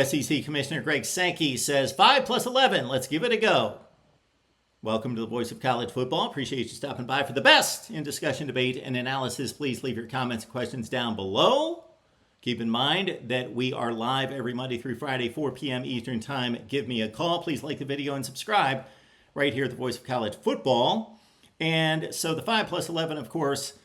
SEC Commissioner Greg Sankey says 5 plus 11. Let's give it a go. Welcome to the Voice of College Football. Appreciate you stopping by for the best in discussion, debate, and analysis. Please leave your comments and questions down below. Keep in mind that we are live every Monday through Friday, 4 p.m. Eastern Time. Give me a call. Please like the video and subscribe right here at the Voice of College Football. And so the 5 plus 11, of course,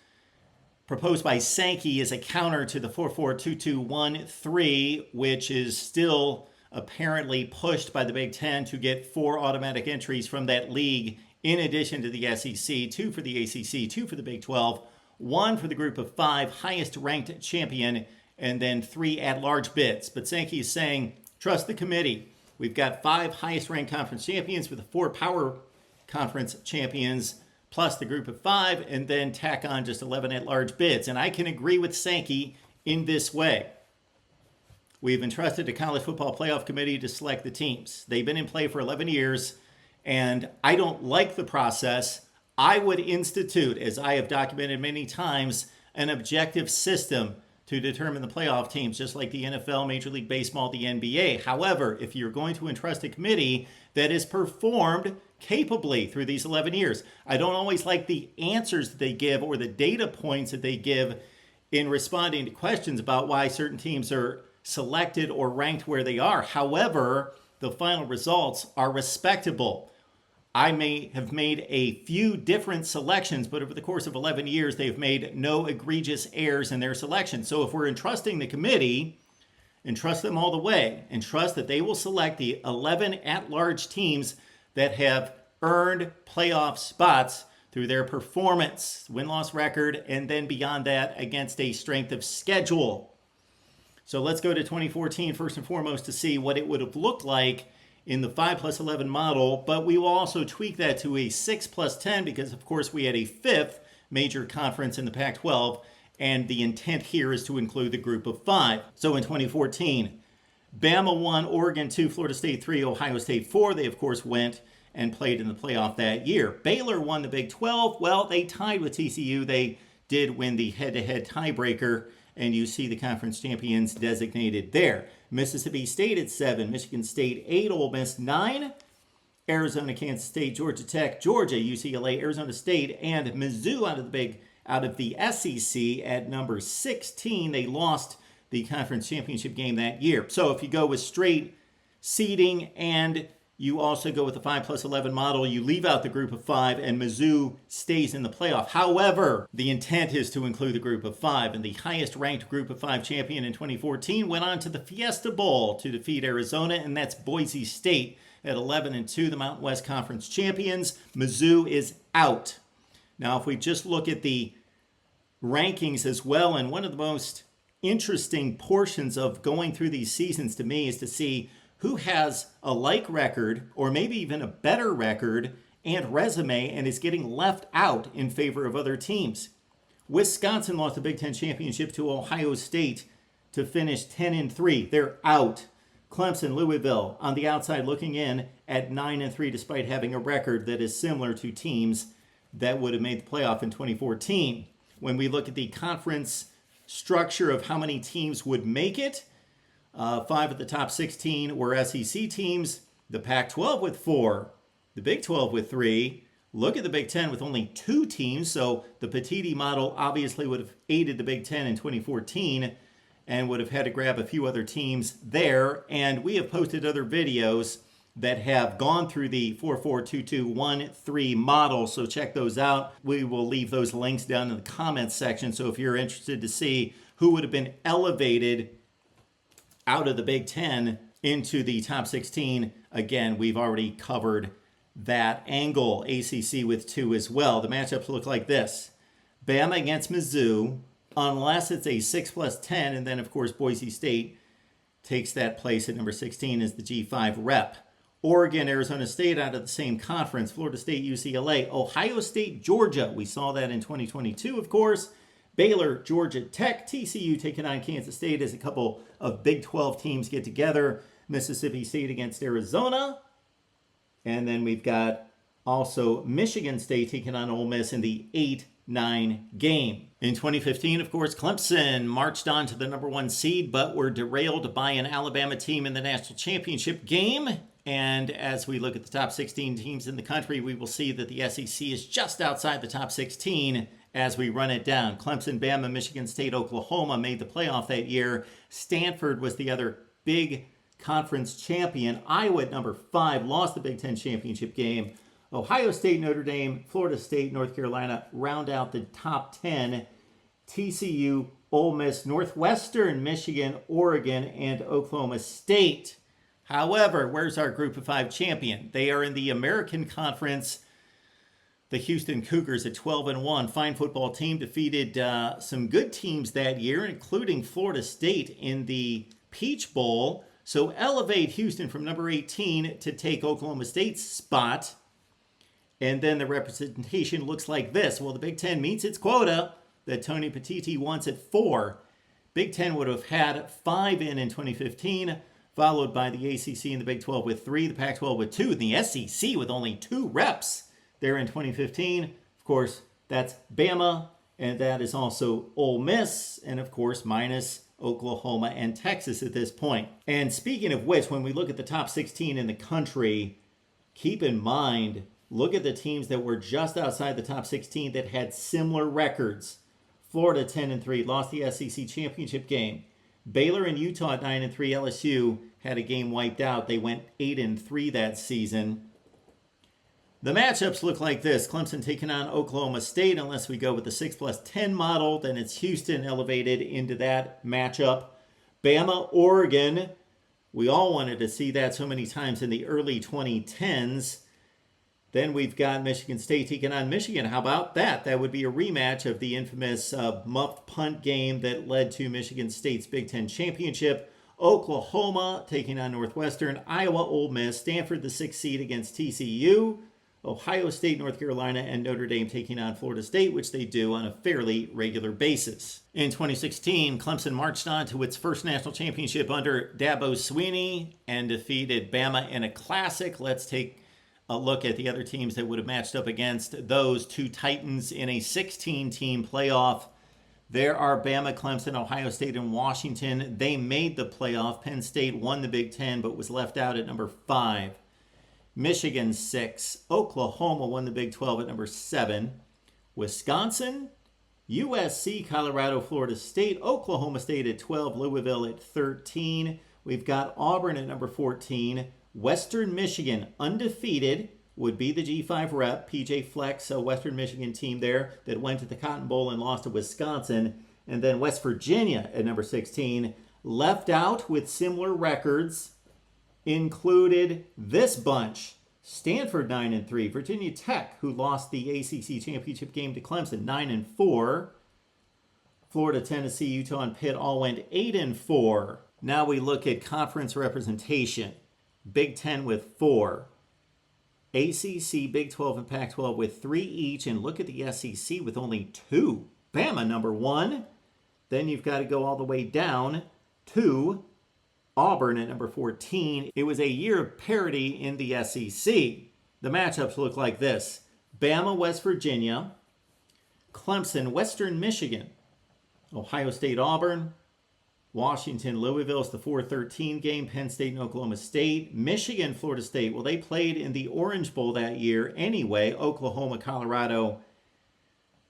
proposed by Sankey is a counter to the 4-4-2-2-1-3, which is still apparently pushed by the Big Ten to get 4 automatic entries from that league in addition to the SEC, 2 for the ACC, 2 for the Big 12, 1 for the group of 5 highest ranked champion, and then 3 at-large bids. But Sankey is saying, trust the committee. We've got 5 highest ranked conference champions with the 4 power conference champions plus the group of 5, and then tack on just 11 at-large bids. And I can agree with Sankey in this way. We've entrusted the College Football Playoff Committee to select the teams. They've been in play for 11 years, and I don't like the process. I would institute, as I have documented many times, an objective system to determine the playoff teams, just like the NFL, Major League Baseball, the NBA. However, if you're going to entrust a committee that is performed capably through these 11 years, I don't always like the answers that they give or the data points that they give in responding to questions about why certain teams are selected or ranked where they are. However, the final results are respectable. I may have made a few different selections, but over the course of 11 years, they've made no egregious errors in their selection. So if we're entrusting the committee, entrust them all the way, and trust that they will select the 11 at-large teams that have earned playoff spots through their performance, win-loss record, and then beyond that against a strength of schedule. So let's go to 2014 first and foremost to see what it would have looked like in the 5 plus 11 model, but we will also tweak that to a 6 plus 10 because, of course, we had a 5th major conference in the Pac-12, and the intent here is to include the group of 5. So in 2014, Bama 1, Oregon 2, Florida State 3, Ohio State 4. They, of course, went and played in the playoff that year. Baylor won the Big 12. Well, they tied with TCU. They did win the head-to-head tiebreaker, and you see the conference champions designated there. Mississippi State at 7, Michigan State 8, Ole Miss 9, Arizona, Kansas State, Georgia Tech, Georgia, UCLA, Arizona State, and Mizzou out of the SEC at number 16. They lost the conference championship game that year. So if you go with straight seeding and you also go with the 5 plus 11 model, you leave out the group of 5 and Mizzou stays in the playoff. However, the intent is to include the group of 5, and the highest ranked group of 5 champion in 2014 went on to the Fiesta Bowl to defeat Arizona, and that's Boise State at 11-2, the Mountain West Conference champions. Mizzou is out. Now, if we just look at the rankings as well, and one of the most interesting portions of going through these seasons to me is to see who has a like record or maybe even a better record and resume and is getting left out in favor of other teams. Wisconsin lost the Big Ten championship to Ohio State to finish 10-3. They're out. Clemson, Louisville on the outside looking in at 9-3 despite having a record that is similar to teams that would have made the playoff in 2014. When we look at the conference structure of how many teams would make it, 5 of the top 16 were SEC teams, the Pac-12 with 4, the Big 12 with 3. Look at the Big 10 with only 2 teams, so the Petiti model obviously would have aided the Big 10 in 2014 and would have had to grab a few other teams there. And we have posted other videos that have gone through the 4-4-2-2-1-3 model, so check those out. We will leave those links down in the comments section, so if you're interested to see who would have been elevated out of the Big 10 into the top 16, again, we've already covered that angle. ACC with 2 as well. The matchups look like this. Bama against Mizzou, unless it's a 6 plus 10, and then, of course, Boise State takes that place at number 16 as the G5 rep. Oregon, Arizona State out of the same conference. Florida State, UCLA. Ohio State, Georgia. We saw that in 2022, of course. Baylor, Georgia Tech, TCU taking on Kansas State as a couple of Big 12 teams get together. Mississippi State against Arizona. And then we've got also Michigan State taking on Ole Miss in the 8 8-9 game. In 2015, of course, Clemson marched on to the number 1 seed, but were derailed by an Alabama team in the national championship game. And as we look at the top 16 teams in the country, we will see that the SEC is just outside the top 16 as we run it down. Clemson, Bama, Michigan State, Oklahoma made the playoff that year. Stanford was the other big conference champion. Iowa at number 5 lost the Big Ten championship game. Ohio State, Notre Dame, Florida State, North Carolina round out the top 10. TCU, Ole Miss, Northwestern, Michigan, Oregon, and Oklahoma State. However, where's our Group of 5 champion? They are in the American Conference. The Houston Cougars at 12-1. Fine football team, defeated some good teams that year, including Florida State in the Peach Bowl. So elevate Houston from number 18 to take Oklahoma State's spot. And then the representation looks like this. Well, the Big Ten meets its quota that Tony Petitti wants at 4. Big Ten would have had 5 in 2015, followed by the ACC and the Big 12 with 3, the Pac-12 with 2, and the SEC with only 2 reps there in 2015. Of course, that's Bama, and that is also Ole Miss, and of course, minus Oklahoma and Texas at this point. And speaking of which, when we look at the top 16 in the country, keep in mind, look at the teams that were just outside the top 16 that had similar records. Florida 10-3, lost the SEC championship game. Baylor and Utah at 9-3. LSU had a game wiped out. They went 8-3 that season. The matchups look like this. Clemson taking on Oklahoma State. Unless we go with the 6+10 model, then it's Houston elevated into that matchup. Bama, Oregon. We all wanted to see that so many times in the early 2010s. Then we've got Michigan State taking on Michigan. How about that? That would be a rematch of the infamous muffed punt game that led to Michigan State's Big Ten championship. Oklahoma taking on Northwestern. Iowa, Ole Miss. Stanford, the 6th seed against TCU. Ohio State, North Carolina, and Notre Dame taking on Florida State, which they do on a fairly regular basis. In 2016, Clemson marched on to its first national championship under Dabo Swinney and defeated Bama in a classic. Let's take a look at the other teams that would have matched up against those 2 Titans in a 16-team playoff. There are Bama, Clemson, Ohio State, and Washington. They made the playoff. Penn State won the Big Ten, but was left out at number 5. Michigan 6. Oklahoma won the Big 12 at number 7. Wisconsin, USC, Colorado, Florida State, Oklahoma State at 12, Louisville at 13. We've got Auburn at number 14. Western Michigan, undefeated, would be the G5 rep. PJ Fleck's a Western Michigan team there that went to the Cotton Bowl and lost to Wisconsin. And then West Virginia at number 16. Left out with similar records included this bunch. Stanford 9-3. Virginia Tech, who lost the ACC championship game to Clemson, 9-4. Florida, Tennessee, Utah, and Pitt all went 8-4. Now we look at conference representation. Big 10 with 4. ACC, Big 12, and Pac-12 with 3 each. And look at the SEC with only 2. Bama, number 1. Then you've got to go all the way down to Auburn at number 14. It was a year of parity in the SEC. The matchups look like this. Bama, West Virginia. Clemson, Western Michigan. Ohio State, Auburn. Washington, Louisville is the 4-13 game. Penn State and Oklahoma State. Michigan, Florida State. Well, they played in the Orange Bowl that year anyway. Oklahoma, Colorado.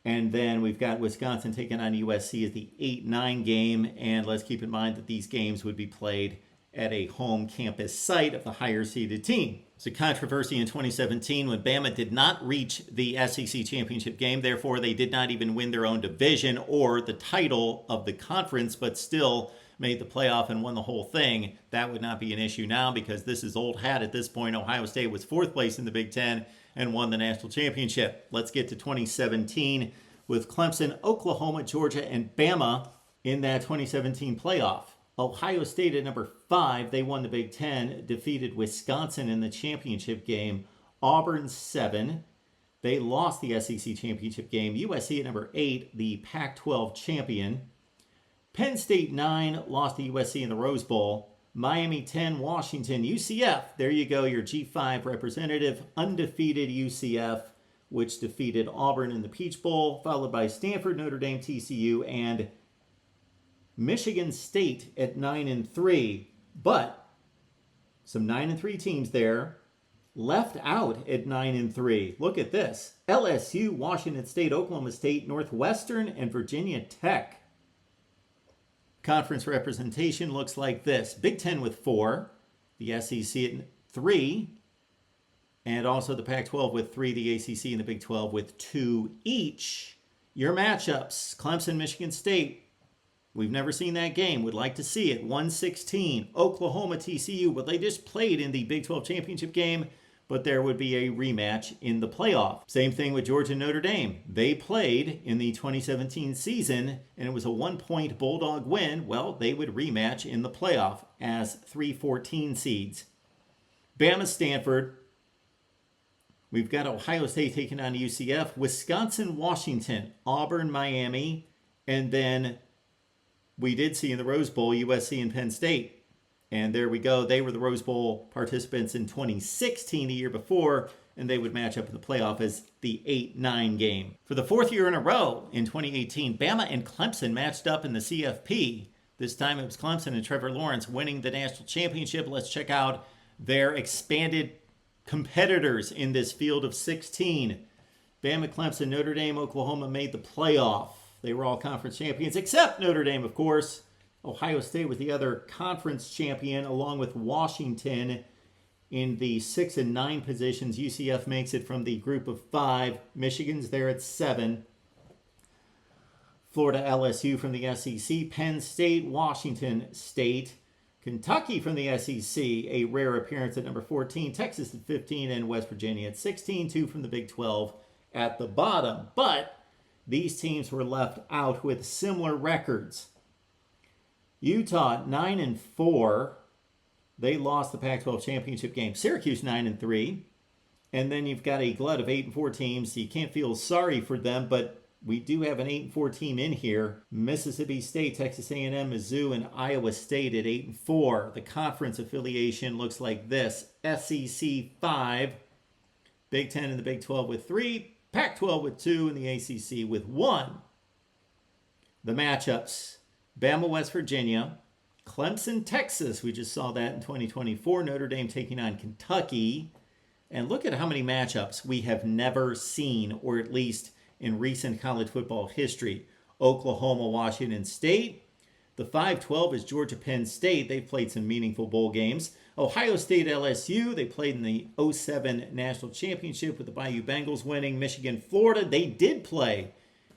And then we've got Wisconsin taking on USC as the 8-9 game. And let's keep in mind that these games would be played at a home campus site of the higher seeded team. It's a controversy in 2017 when Bama did not reach the SEC championship game. Therefore, they did not even win their own division or the title of the conference, but still made the playoff and won the whole thing. That would not be an issue now because this is old hat at this point. Ohio State was 4th place in the Big Ten and won the national championship. Let's get to 2017 with Clemson, Oklahoma, Georgia, and Bama in that 2017 playoff. Ohio State at number 5, they won the Big Ten, defeated Wisconsin in the championship game. Auburn 7, they lost the SEC championship game. USC at number 8, the Pac-12 champion. Penn State 9, lost to USC in the Rose Bowl. Miami 10, Washington, UCF. There you go, your G5 representative, undefeated UCF which defeated Auburn in the Peach Bowl, followed by Stanford, Notre Dame, TCU, and Michigan State at 9-3. But some 9-3 teams there left out at 9-3. Look at this: LSU, Washington State, Oklahoma State, Northwestern, and Virginia Tech. Conference representation looks like this: Big Ten with 4, the SEC at 3, and also the Pac-12 with 3, the ACC and the Big 12 with 2 each. Your matchups: Clemson, Michigan State. We've never seen that game. Would like to see it. 116. Oklahoma, TCU. Well, they just played in the Big 12 championship game, but there would be a rematch in the playoff. Same thing with Georgia, Notre Dame. They played in the 2017 season, and it was a 1-point Bulldog win. Well, they would rematch in the playoff as 3-14 seeds. Bama, Stanford. We've got Ohio State taking on UCF. Wisconsin, Washington. Auburn, Miami. And then we did see in the Rose Bowl, USC and Penn State. And there we go. They were the Rose Bowl participants in 2016, the year before, and they would match up in the playoff as the 8-9 game. For the 4th year in a row in 2018, Bama and Clemson matched up in the CFP. This time it was Clemson and Trevor Lawrence winning the national championship. Let's check out their expanded competitors in this field of 16. Bama, Clemson, Notre Dame, Oklahoma made the playoff. They were all conference champions, except Notre Dame, of course. Ohio State was the other conference champion, along with Washington in the 6 and 9 positions. UCF makes it from the group of 5. Michigan's there at 7. Florida, LSU from the SEC. Penn State, Washington State. Kentucky from the SEC, a rare appearance at number 14. Texas at 15, and West Virginia at 16. 2 from the Big 12 at the bottom. But these teams were left out with similar records. Utah 9-4. They lost the Pac-12 championship game. Syracuse 9-3. And then you've got a glut of 8-4 teams. You can't feel sorry for them, but we do have an 8-4 team in here. Mississippi State, Texas A&M, Mizzou, and Iowa State at 8-4. The conference affiliation looks like this: SEC 5, Big 10 and the Big 12 with 3, Pac-12 with 2, and the ACC with 1. The matchups: Bama, West Virginia. Clemson, Texas. We just saw that in 2024. Notre Dame taking on Kentucky. And look at how many matchups we have never seen, or at least in recent college football history. Oklahoma, Washington State. The 5-12 is Georgia, Penn State. They've played some meaningful bowl games. Ohio State, LSU. They played in the 2007 National Championship with the Bayou Bengals winning. Michigan, Florida. They did play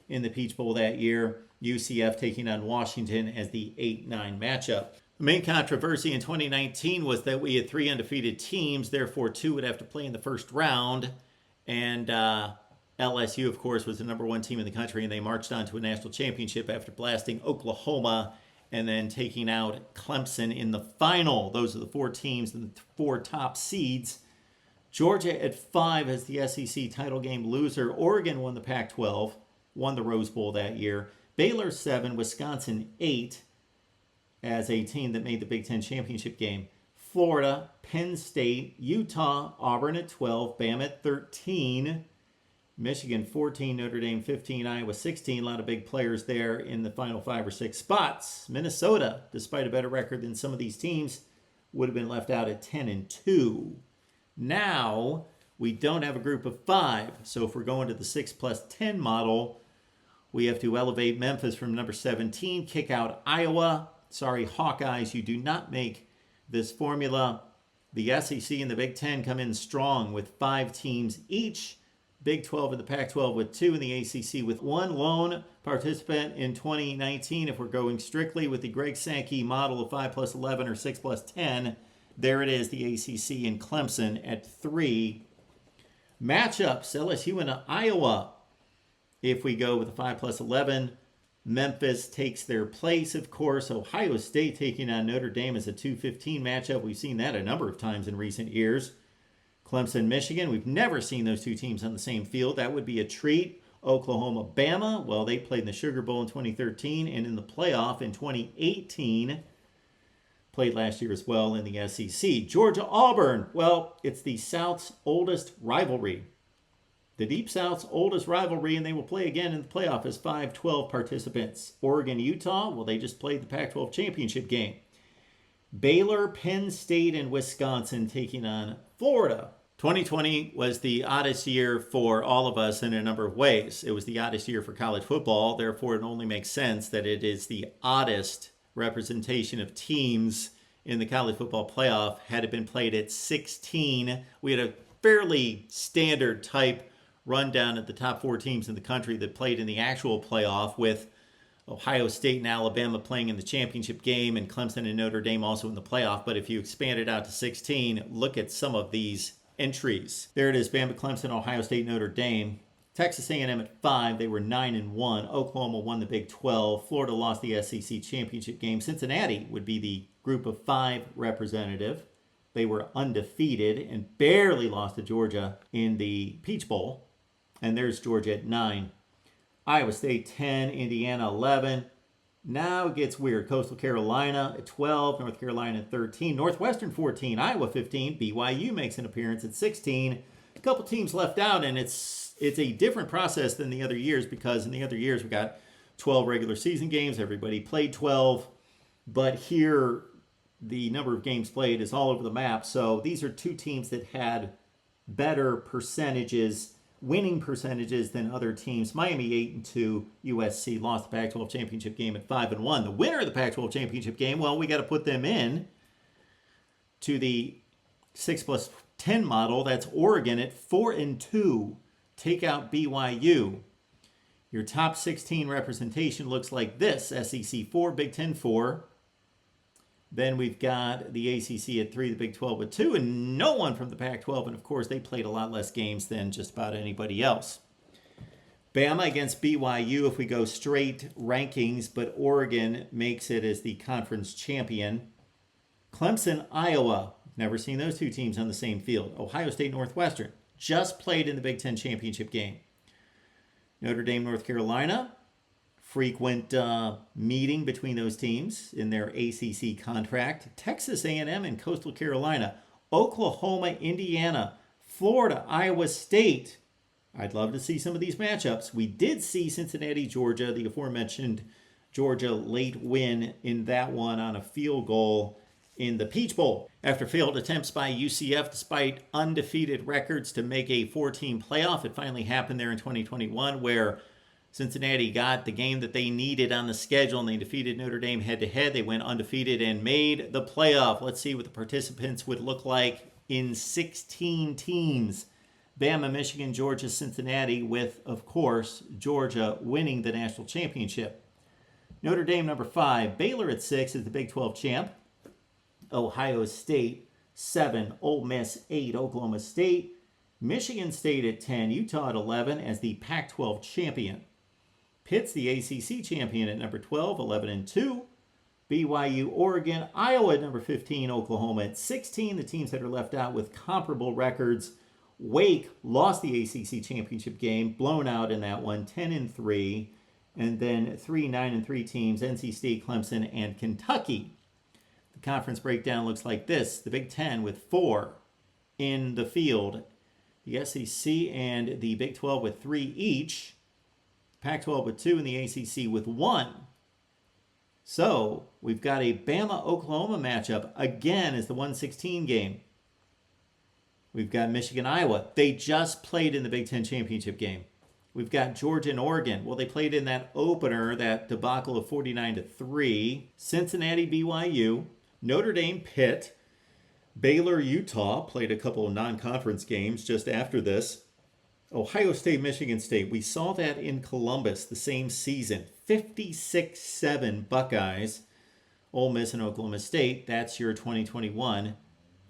in the Peach Bowl that year. UCF taking on Washington as the 8-9 matchup. The main controversy in 2019 was that we had 3 undefeated teams, therefore 2 would have to play in the first round. And LSU, of course, was the number 1 team in the country, and they marched on to a national championship after blasting Oklahoma and then taking out Clemson in the final. Those are the 4 teams and the 4 top seeds. Georgia at 5 as the SEC title game loser. Oregon won the Pac-12, won the Rose Bowl that year. Baylor 7, Wisconsin 8 as a team that made the Big Ten championship game. Florida, Penn State, Utah, Auburn at 12, Bama at 13, Michigan 14, Notre Dame 15, Iowa 16. A lot of big players there in the final 5 or 6 spots. Minnesota, despite a better record than some of these teams, would have been left out at 10-2. Now, we don't have a group of 5, so if we're going to the 6+10 model, we have to elevate Memphis from number 17, kick out Iowa. Sorry, Hawkeyes, you do not make this formula. The SEC and the Big Ten come in strong with 5 teams each. Big 12 and the Pac-12 with 2, and the ACC with 1 lone participant in 2019. If we're going strictly with the Greg Sankey model of 5+11 or 6+10, there it is, the ACC and Clemson at 3. Matchups: LSU and Iowa. If we go with the 5+11, Memphis takes their place, of course. Ohio State taking on Notre Dame as a 2-15 matchup. We've seen that a number of times in recent years. Clemson, Michigan. We've never seen those 2 teams on the same field. That would be a treat. Oklahoma, Bama. Well, they played in the Sugar Bowl in 2013 and in the playoff in 2018. Played last year as well in the SEC. Georgia, Auburn. Well, it's the South's oldest rivalry. The Deep South's oldest rivalry, and they will play again in the playoff as 5-12 participants. Oregon, Utah, well, they just played the Pac-12 championship game. Baylor, Penn State, and Wisconsin taking on Florida. 2020 was the oddest year for all of us in a number of ways. It was the oddest year for college football. Therefore, it only makes sense that it is the oddest representation of teams in the college football playoff. Had it been played at 16, we had a fairly standard type rundown at the top 4 teams in the country that played in the actual playoff, with Ohio State and Alabama playing in the championship game and Clemson and Notre Dame also in the playoff. But if you expand it out to 16, look at some of these entries. There it is: Bama, Clemson, Ohio State, Notre Dame. Texas A&M at 5, they were 9-1. Oklahoma won the Big 12. Florida lost the SEC championship game. Cincinnati would be the group of 5 representative. They were undefeated and barely lost to Georgia in the Peach Bowl. And there's Georgia at 9. Iowa State 10, Indiana 11. Now it gets weird. Coastal Carolina at 12, North Carolina at 13, Northwestern 14, Iowa 15, BYU makes an appearance at 16. A couple teams left out, and it's a different process than the other years, because in the other years we got 12 regular season games. Everybody played 12. But here the number of games played is all over the map. So these are 2 teams that had better percentages, winning percentages, than other teams. Miami 8-2, USC lost the Pac-12 championship game at 5-1. The winner of the Pac-12 championship game, well, we got to put them in to the 6+10 model. That's Oregon at 4-2. Take out BYU. Your top 16 representation looks like this: SEC 4, Big 10 4. Then we've got the ACC at 3, the Big 12 at 2, and no one from the Pac-12. And, of course, they played a lot less games than just about anybody else. Bama against BYU if we go straight rankings, but Oregon makes it as the conference champion. Clemson, Iowa. Never seen those 2 teams on the same field. Ohio State, Northwestern. Just played in the Big 10 championship game. Notre Dame, North Carolina. Frequent meeting between those teams in their ACC contract. Texas A&M and Coastal Carolina. Oklahoma, Indiana. Florida, Iowa State. I'd love to see some of these matchups. We did see Cincinnati, Georgia, the aforementioned Georgia late win in that one on a field goal in the Peach Bowl. After failed attempts by UCF despite undefeated records to make a 4-team playoff, it finally happened there in 2021, where Cincinnati got the game that they needed on the schedule, and they defeated Notre Dame head-to-head. They went undefeated and made the playoff. Let's see what the participants would look like in 16 teams. Bama, Michigan, Georgia, Cincinnati, with, of course, Georgia winning the national championship. Notre Dame, number 5. Baylor at 6 is the Big 12 champ. Ohio State, 7. Ole Miss, 8. Oklahoma State. Michigan State at 10. Utah at 11 as the Pac-12 champion. Pitt's the ACC champion at number 12, 11-2. BYU, Oregon, Iowa at number 15, Oklahoma at 16. The teams that are left out with comparable records. Wake lost the ACC championship game, blown out in that one, 10-3. And then 3 9-3 teams: NC State, Clemson, and Kentucky. The conference breakdown looks like this: the Big 10 with 4 in the field, the SEC and the Big 12 with 3 each. Pac-12 with 2, and the ACC with 1. So we've got a Bama-Oklahoma matchup again as the 1/16 game. We've got Michigan-Iowa. They just played in the Big 10 championship game. We've got Georgia and Oregon. Well, they played in that opener, that debacle of 49-3. Cincinnati-BYU. Notre Dame-Pitt. Baylor-Utah played a couple of non-conference games just after this. Ohio State, Michigan State. We saw that in Columbus the same season. 56-7 Buckeyes. Ole Miss and Oklahoma State. That's your 2021.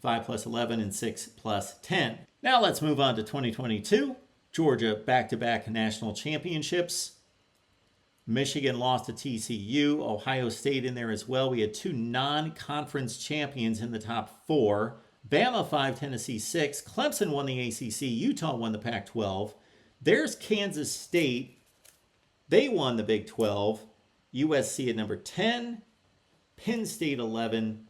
5+11 and 6+10. Now let's move on to 2022. Georgia back-to-back national championships. Michigan lost to TCU. Ohio State in there as well. We had 2 non-conference champions in the top 4. Bama 5, Tennessee 6. Clemson won the ACC. Utah won the Pac-12. There's Kansas State. They won the Big 12. USC at number 10. Penn State 11.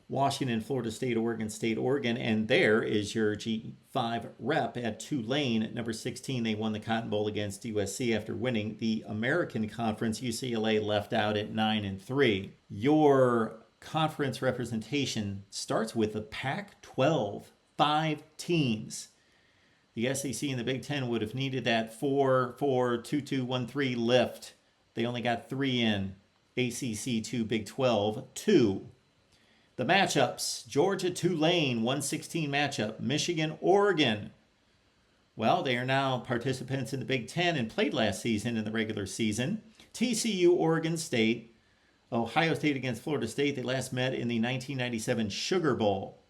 Washington, Florida State, Oregon, and there is your G5 rep at Tulane at number 16. They won the Cotton Bowl against USC after winning the American Conference. UCLA left out at 9-3. Your conference representation starts with the Pac-12, 5 teams. The SEC and the Big Ten would have needed that 4-4-2-2-1-3 lift. They only got 3 in. ACC 2, Big 12 2. The matchups, Georgia, Tulane, 116 matchup. Michigan, Oregon. Well, they are now participants in the Big Ten and played last season in the regular season. TCU, Oregon State. Ohio State against Florida State. They last met in the 1997 Sugar Bowl.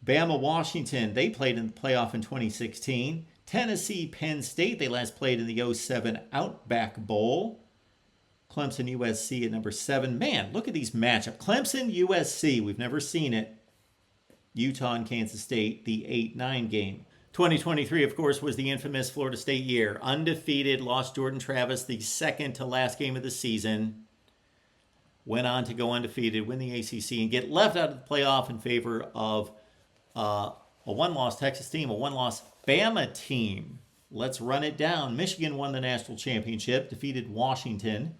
Bama, Washington. They played in the playoff in 2016. Tennessee, Penn State. They last played in the 07 Outback Bowl. Clemson, USC at number 7. Man, look at these matchups. Clemson, USC. We've never seen it. Utah and Kansas State, the 8-9 game. 2023, of course, was the infamous Florida State year. Undefeated, lost Jordan Travis the second to last game of the season. Went on to go undefeated, win the ACC, and get left out of the playoff in favor of a one-loss Texas team, a one-loss Bama team. Let's run it down. Michigan won the national championship, defeated Washington.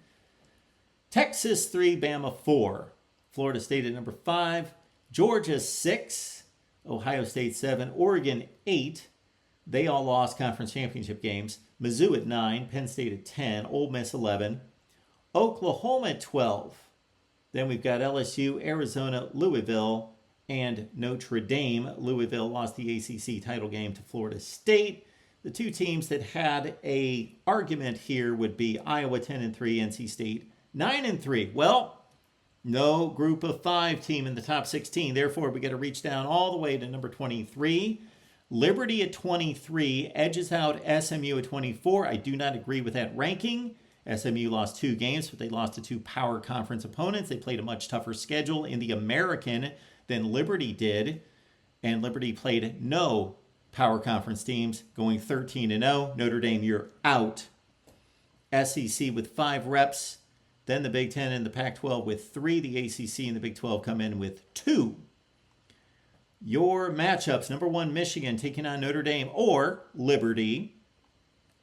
Texas 3, Bama 4. Florida State at number 5. Georgia 6. Ohio State 7. Oregon 8. They all lost conference championship games. Mizzou at 9. Penn State at 10. Ole Miss 11. Oklahoma at 12. Then we've got LSU, Arizona, Louisville, and Notre Dame. Louisville lost the ACC title game to Florida State. The two teams that had a argument here would be Iowa 10-3, NC State 9-3. Well, no group of 5 team in the top 16. Therefore, we got to reach down all the way to number 23. Liberty at 23 edges out SMU at 24. I do not agree with that ranking. SMU lost 2 games, but they lost to 2 power conference opponents. They played a much tougher schedule in the American than Liberty did. And Liberty played no power conference teams, going 13-0. Notre Dame, you're out. SEC with 5 reps. Then the Big Ten and the Pac-12 with 3. The ACC and the Big 12 come in with 2. Your matchups, number 1, Michigan taking on Notre Dame or Liberty.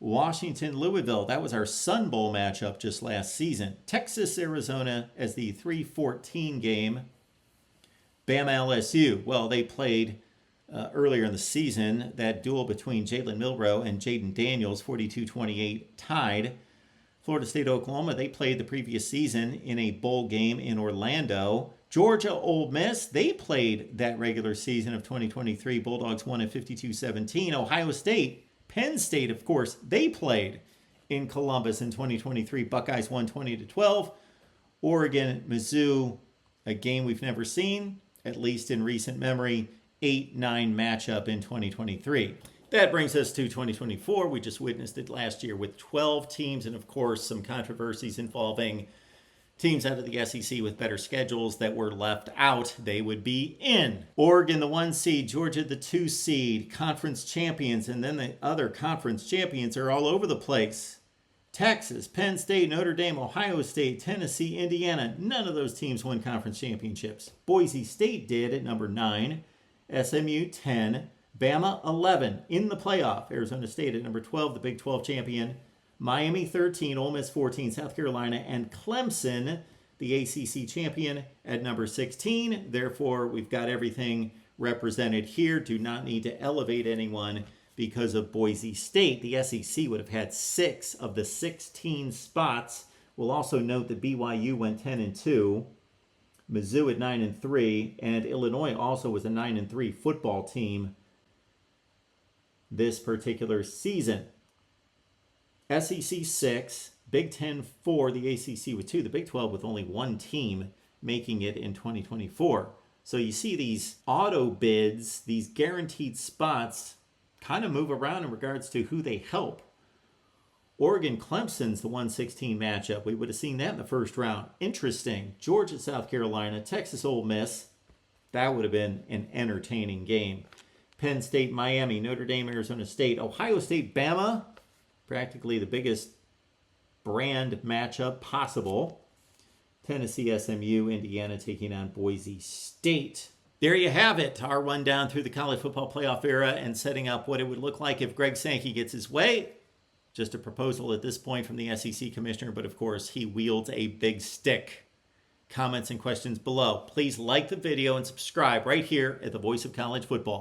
Washington, Louisville, that was our Sun Bowl matchup just last season. Texas, Arizona as the 3-14 game. Bama, LSU, well, they played earlier in the season. That duel between Jalen Milroe and Jaden Daniels, 42-28, tied. Florida State, Oklahoma, they played the previous season in a bowl game in Orlando. Georgia, Ole Miss, they played that regular season of 2023. Bulldogs won at 52-17. Ohio State, Penn State, of course, they played in Columbus in 2023. Buckeyes won 20-12. Oregon, Mizzou, a game we've never seen, at least in recent memory, 8-9 matchup in 2023. That brings us to 2024. We just witnessed it last year with 12 teams and, of course, some controversies involving teams out of the SEC with better schedules that were left out. They would be in. Oregon, the 1 seed, Georgia, the 2 seed, conference champions, and then the other conference champions are all over the place. Texas, Penn State, Notre Dame, Ohio State, Tennessee, Indiana. None of those teams won conference championships. Boise State did at number 9, SMU 10, Bama 11 in the playoff. Arizona State at number 12, the Big 12 champion. Miami 13, Ole Miss 14, South Carolina, and Clemson, the ACC champion, at number 16. Therefore, we've got everything represented here. Do not need to elevate anyone because of Boise State. The SEC would have had 6 of the 16 spots. We'll also note that BYU went 10-2, Mizzou at 9-3, and Illinois also was a 9-3 football team this particular season. SEC 6, Big Ten 4, the ACC with 2, the Big 12 with only 1 team making it in 2024. So you see these auto bids, these guaranteed spots, kind of move around in regards to who they help. Oregon Clemson's the 116 matchup. We would have seen that in the first round. Interesting. Georgia, South Carolina, Texas, Ole Miss. That would have been an entertaining game. Penn State, Miami, Notre Dame, Arizona State, Ohio State, Bama. Practically the biggest brand matchup possible. Tennessee, SMU, Indiana taking on Boise State. There you have it, our rundown through the college football playoff era and setting up what it would look like if Greg Sankey gets his way. Just a proposal at this point from the SEC commissioner, but of course he wields a big stick. Comments and questions below. Please like the video and subscribe right here at the Voice of College Football.